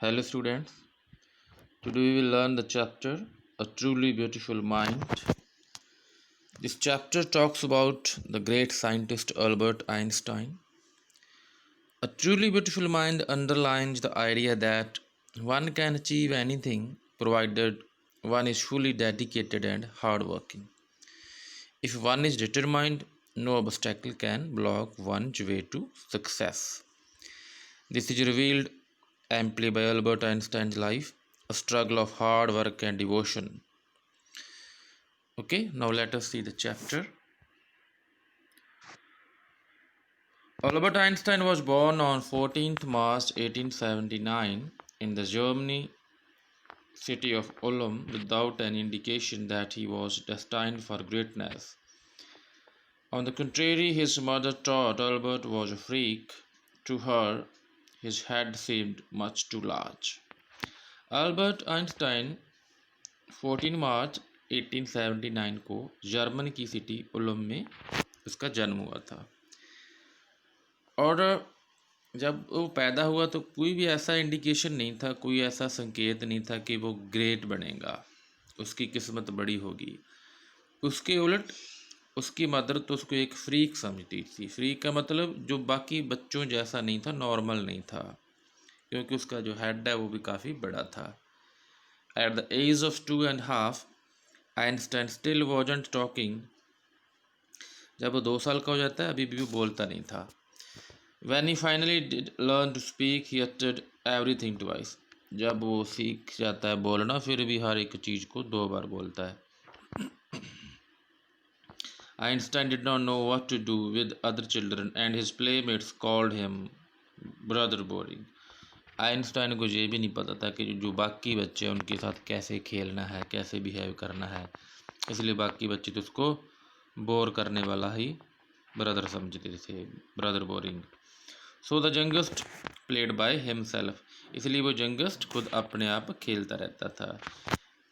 Hello, students. Today we will learn the chapter A Truly Beautiful Mind. This chapter talks about the great scientist Albert Einstein. A truly beautiful mind underlines the idea that one can achieve anything provided one is fully dedicated and hardworking. If one is determined, no obstacle can block one's way to success. This is revealed amply by Albert Einstein's life, a struggle of hard work and devotion. Okay, now let us see the chapter. Albert Einstein was born on 14th March 1879 in the Germany city of Ulm without any indication that he was destined for greatness. On the contrary, his mother thought Albert was a freak. To her, his head seemed much too large. Albert Einstein 14 मार्च 1879 को Germany की city उलम में उसका जन्म हुआ था। और जब वो पैदा हुआ तो कोई भी ऐसा इंडिकेशन नहीं था, कोई ऐसा संकेत नहीं था कि वो ग्रेट बनेगा, उसकी किस्मत बड़ी होगी। उसके उलट उसकी मदर तो उसको एक फ्रीक समझती थी। फ्रीक का मतलब जो बाकी बच्चों जैसा नहीं था, नॉर्मल नहीं था, क्योंकि उसका जो हेड है वो भी काफ़ी बड़ा था। At the age of 2.5 Einstein still wasn't talking. जब वो 2 साल का हो जाता है अभी भी वो बोलता नहीं था। When he finally did learn to speak, he uttered everything twice. जब वो सीख जाता है बोलना फिर भी हर एक चीज़ को 2 बार बोलता है। Einstein did not know what to do with other children and his playmates called him brother boring. Einstein को ये भी नहीं पता था कि जो बाकी बच्चे हैं उनके साथ कैसे खेलना है, कैसे बिहेव करना है, इसलिए बाकी बच्चे तो उसको बोर करने वाला ही ब्रदर समझते थे, brother boring. So the youngest played by himself, इसलिए वो यंगेस्ट खुद अपने आप खेलता रहता था।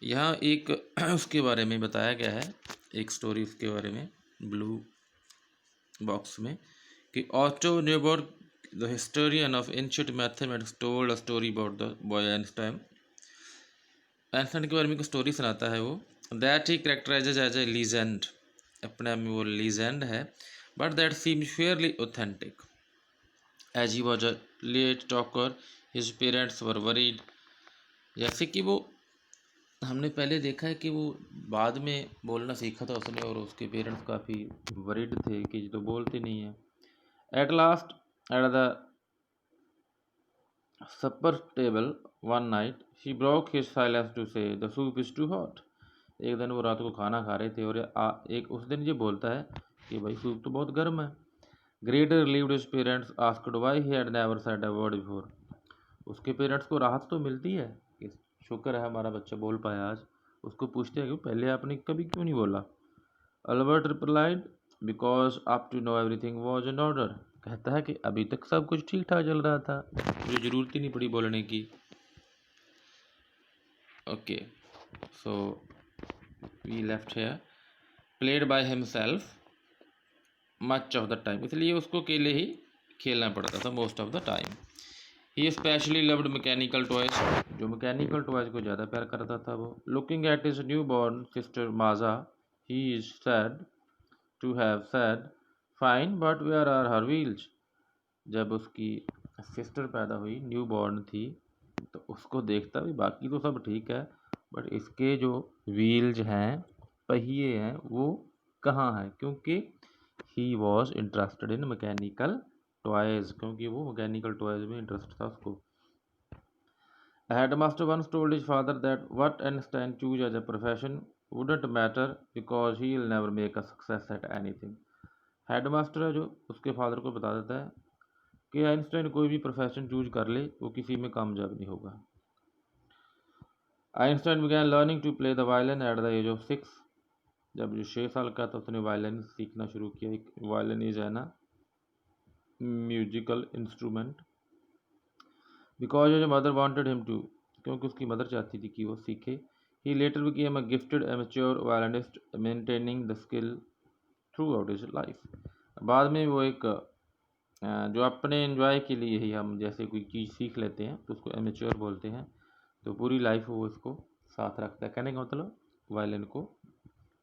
यहाँ एक उसके बारे में बताया गया है, एक स्टोरी उसके बारे में ब्लू बॉक्स में, कि Otto Neugebauer the historian of ancient mathematics told a story about the boy Einstein. Einstein के बारे में एक स्टोरी सुनाता है वो, that he characterises as a legend, अपने आप में वो लीजेंड है, but that seem fairly authentic. As he was a late talker his parents were worried. जैसे कि वो हमने पहले देखा है कि वो बाद में बोलना सीखा था उसने, और उसके पेरेंट्स काफ़ी वरीड थे कि ये तो बोलते नहीं है। At last at the supper table one night he broke his silence to say the soup is too hot. एक दिन वो रात को खाना खा रहे थे और एक उस दिन ये बोलता है कि भाई सूप तो बहुत गर्म है। Greater relieved his parents asked why he had never said a word before. उसके पेरेंट्स को राहत तो मिलती है कि शुक्र है हमारा बच्चा बोल पाया आज। उसको पूछते हैं कि पहले आपने कभी क्यों नहीं बोला। Albert replied because up to now everything was in order. कहता है कि अभी तक सब कुछ ठीक ठाक चल रहा था, मुझे ज़रूरत ही नहीं पड़ी बोलने की। Okay, so we left here played by himself much of the time, इसलिए उसको अकेले ही खेलना पड़ता था most of the time. He specially loved mechanical toys, जो मैकेनिकल टॉयज को ज़्यादा प्यार करता था वो। Looking at his new born sister Maja he is said to have said fine but where are her wheels. जब उसकी सिस्टर पैदा हुई, न्यू बॉर्न थी, तो उसको देखता भी बाकी तो सब ठीक है, बट इसके जो व्हील्स हैं, पहिए हैं, वो कहाँ हैं, क्योंकि he was interested in mechanical toys, क्योंकि वो मैकेनिकल टॉयज़ में इंटरेस्ट था उसको। Headmaster once told his father that what Einstein choose as a profession wouldn't matter because he'll never make a success at anything. Headmaster है जो उसके father को बता देता है कि आइंस्टाइन कोई भी प्रोफेशन चूज कर ले, वो किसी में कामयाब नहीं होगा। Einstein began learning to play the violin at the age of 6. जब जो 6 साल का था उसने वायलिन सीखना शुरू किया। एक वायलिन इज है ना musical instrument. Because your mother wanted him to, क्योंकि उसकी मदर चाहती थी कि वो सीखे। He later became a gifted amateur violinist maintaining the skill throughout his life. बाद में वो एक जो अपने एंजॉय के लिए ही हम जैसे कोई चीज़ सीख लेते हैं तो उसको एमेच्योर बोलते हैं। तो पूरी लाइफ वो इसको साथ रखता है, कहने का मतलब वायलिन को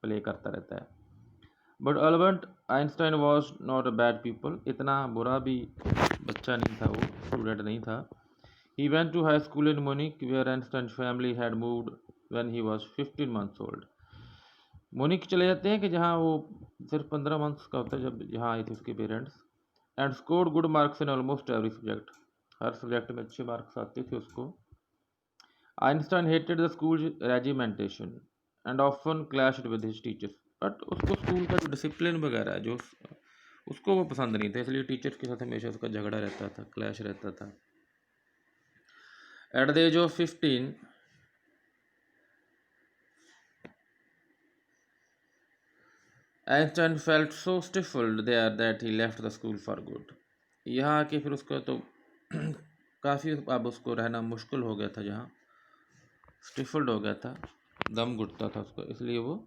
प्ले करता रहता है। But Albert Einstein was not a bad people, इतना बुरा भी बच्चा नहीं था, वो स्टूडेंट नहीं था। He went to high school in Munich where Einstein family had moved when he was 15 months old. Munich चले जाते हैं कि जहाँ वो सिर्फ 15 मंथ्स का होता है जब यहाँ आए थे उसके parents. And scored good marks in almost every subject, her subject में अच्छे मार्क्स आते थे उसको। Einstein hated the school regimentation and often clashed with his teachers, but उसको स्कूल का जो डिसिप्लिन वगैरह है जो उसको वो पसंद नहीं था, इसलिए टीचर्स के साथ हमेशा उसका झगड़ा रहता था, क्लैश रहता था। At the age of 15 Einstein felt so stifled there that he left the school for good. यहाँ आके फिर उसका तो काफ़ी अब उसको रहना मुश्किल हो गया था, जहाँ स्टिफल्ड हो गया था, दम घुटता था उसको, इसलिए वो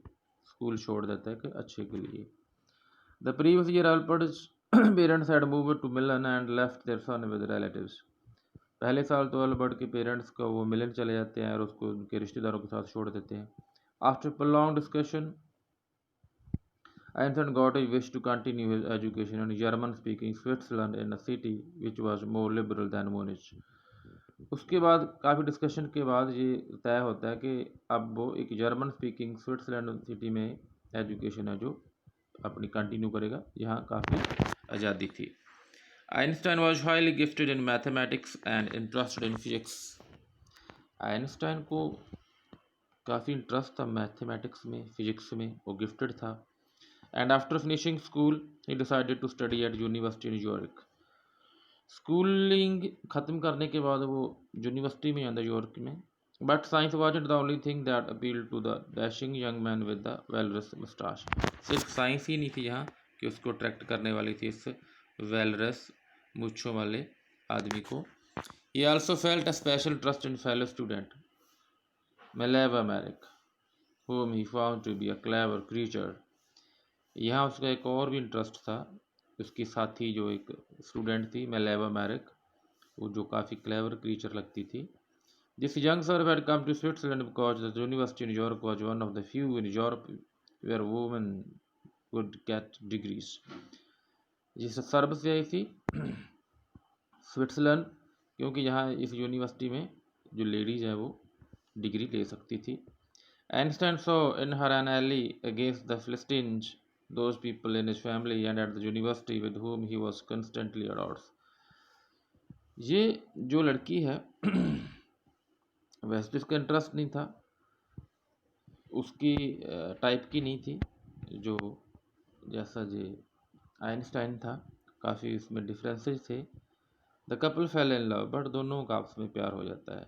स्कूल छोड़ देता है कि अच्छे के लिए। The previous year Albert's parents had moved to Milan and left their son with relatives. पहले साल तो अल्बर्ट के पेरेंट्स का वो मिलन चले जाते हैं और उसको उनके रिश्तेदारों के साथ छोड़ देते हैं। After prolonged discussion Einstein got a wish to continue his education in German-speaking Switzerland in a city which was more liberal than Munich. उसके बाद काफ़ी डिस्कशन के बाद ये तय होता है कि अब वो एक जर्मन स्पीकिंग स्विट्ज़रलैंड सिटी में एजुकेशन है जो अपनी कंटिन्यू करेगा, यहाँ काफ़ी आज़ादी थी। Einstein was highly gifted in mathematics and interested in physics. Einstein को काफ़ी इंटरेस्ट था मैथमेटिक्स में, फिजिक्स में, वो गिफ्टेड था। And after finishing school, he decided to study at University in York. Schooling ख़त्म करने के बाद वो यूनिवर्सिटी में आंदा यॉर्क में। But science wasn't the only thing that appealed to the dashing young man with the walrus mustache. सिर्फ science ही नहीं थी यहाँ कि उसको अट्रैक्ट करने वाली थी इस वेलरस मूछों वाले आदमी को। He also felt a special interest in fellow student Maleva Merrick, whom he found to be a clever creature. यहाँ उसका एक और भी इंटरेस्ट था, उसकी साथी जो एक स्टूडेंट थी मेलेवा मैरिक, वो जो काफ़ी क्लेवर क्रीचर लगती थी। This young Serb had come to Switzerland because the university in Europe was one of the few in Europe where women could get degrees. जिस सर्ब से आई थी स्विट्जरलैंड, क्योंकि यहाँ इस यूनिवर्सिटी में जो लेडीज़ हैं वो डिग्री ले सकती थी। Einstein saw in her an ally against the Philistines, those people in his family and at the university with whom he was constantly at odds. ये जो लड़की है वैसे तो इसका इंटरेस्ट नहीं था, उसकी टाइप की नहीं थी, जो जैसा जे आइंस्टाइन था, काफ़ी इसमें डिफरेंसेस थे। The couple fell in love, but दोनों का आपस में प्यार हो जाता है।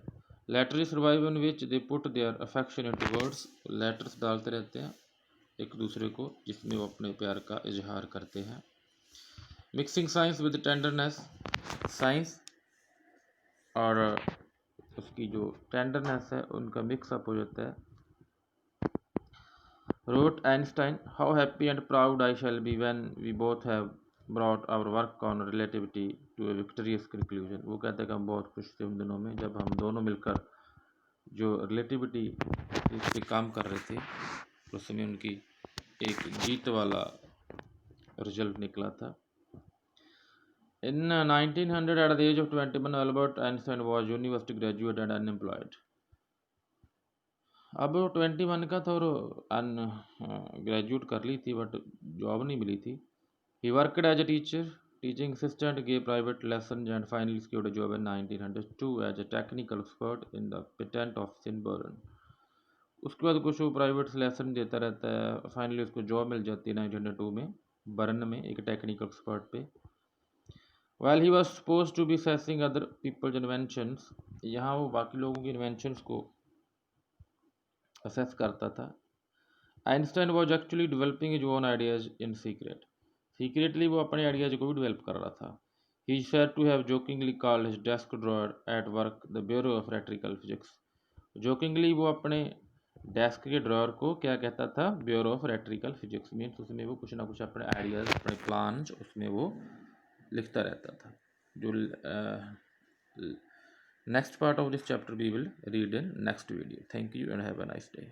Letters survive in which they put their affection into words, letters डालते रहते हैं एक दूसरे को जिसमें वो अपने प्यार का इजहार करते हैं। Mixing science with tenderness, science और उसकी जो टेंडरनेस है उनका मिक्सअप हो जाता है। Wrote Einstein, how happy and proud I shall be when we both have brought our work on relativity to a victorious conclusion. वो कहते हैं कि हम बहुत खुश थे उन दिनों में जब हम दोनों मिलकर जो रिलेटिविटी इस पर काम कर रहे थे, उस समय उनकी एक जीत वाला रिजल्ट निकला था। In 1900, at the age of 21, Albert Einstein was university graduate and unemployed. अब वो 21 का था और ग्रेजुएट कर ली थी बट जॉब नहीं मिली थी। He worked as a teacher, teaching assistant, gave private lessons and finally secured a job in 1902 as a technical expert in the patent of Sinburn. उसके बाद कुछ वो प्राइवेट लेसन देता रहता है, फाइनली उसको जॉब मिल जाती है 1902 में बर्न में एक टेक्निकल एक्सपर्ट पे। While he was supposed to be assessing other people's inventions, यहाँ वो बाकी लोगों की इन्वेंशंस को असेस करता था। Einstein was actually developing his own ideas in secret, secretly वो अपने आइडियाज को भी डेवलप कर रहा था। He is said to have jokingly called his desk drawer at work the bureau of electrical physics. Jokingly वो अपने डेस्क के ड्रॉअर को क्या कहता था, bureau of electrical physics. Means उसमें वो कुछ ना कुछ अपने आइडियाज़, अपने प्लान्स उसमें वो लिखता रहता था। जो next part of this chapter we will read in next video. Thank you and have a nice day.